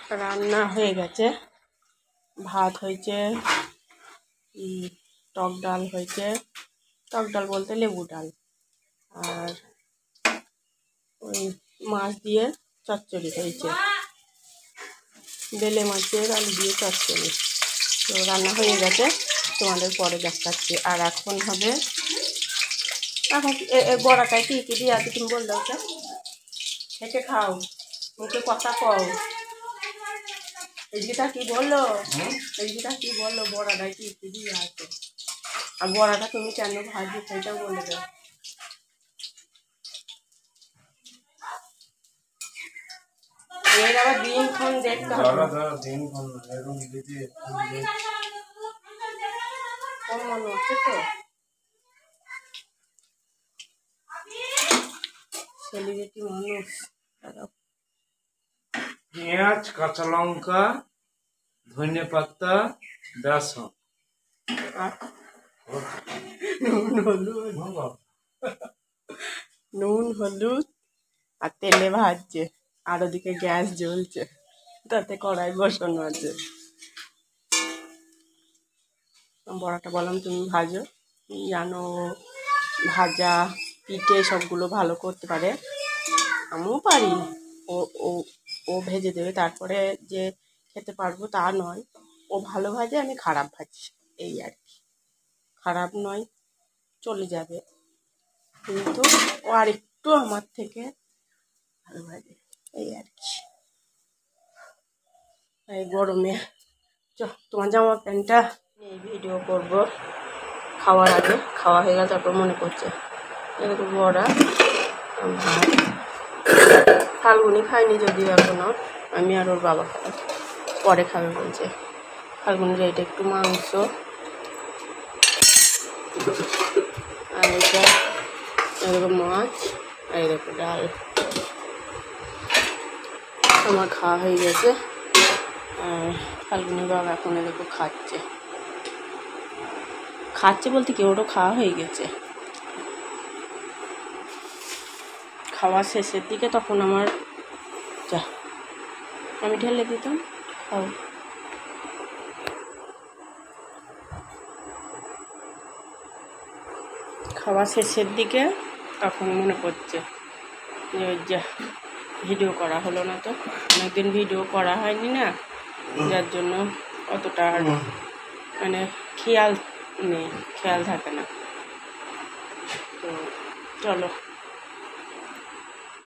রান্না হয়ে গেছে, ভাত হয়েছে, টক ডাল হয়েছে, টক ডাল বলতে লেবু ডাল, আর ওই মাছ দিয়ে চচ্চড়ি হয়েছে, বেলে মাছের আলু দিয়ে চচ্চড়ি। তো রান্না হয়ে গেছে, তোমাদের পরে দেখাচ্ছি। আর এখন হবে, এখন বড়াটায় কী কী দিয়ে আছে তুমি বললে, ওটা হেঁটে খাও, মুখে কথা কও। এইটা কি বললো, এইটা কি বললো, বড়াটায় কী কী দিয়ে আছে, আর বড়াটা তুমি কেন ভাজছো সেটাও বলে দাও। এর আবার দিনক্ষণ দেখতে হবে, কম মনে হচ্ছে তো। সেলিব্রিটি মানুষ। পেঁয়াজ, কাঁচা লঙ্কা, ধনে পাতা, বেসন, নুন হলুদ আর তেলে ভাজছে, আর ওদিকে গ্যাস জ্বলছে, তাতে কড়াই বসানো আছে। বড়াটা বললাম তুমি ভাজো, জানো ভাজা পিঠে সবগুলো ভালো করতে পারে, আমিও পারি। ও ও ও ভেজে দেবে, তারপরে যে খেতে পারবো তা নয়, ও ভালো ভাজে, আমি খারাপ ভাজি, এই আর কি। খারাপ নয়, চলে যাবে, কিন্তু ও আর একটু আমার থেকে ভালো ভাজে, এই আর কি। এই গরমে তোমার জামা প্যান্টটা এই ভিডিও করব খাওয়ার আগে, খাওয়া হয়ে গেল তারপর মনে করছে এরকম বড়া ভাত। ফাল্গুনি খাইনি যদিও এখনও, আমি আর ওর বাবা খাই, পরে খাবে বলছে। ফাল্গুনির এইটা একটু মাংস, আর এটা এরকম মাছ, আর এরকম ডাল। আমার খাওয়া হয়ে গেছে, আর ফাল্গুনির বাবা এখন এরকম খাচ্ছে, খাচ্ছে বলতে কি ওরও খাওয়া হয়ে গেছে। খাওয়া শেষের দিকে তখন আমার যা আমি ঢেলে দিতাম, খাও। খাওয়া শেষের দিকে তখন মনে পড়ছে যে ওই যা ভিডিও করা হলো না, তো অনেকদিন ভিডিও করা হয়নি না, যার জন্য অতটা আর মানে খেয়াল নেই, খেয়াল থাকে না। তো চলো।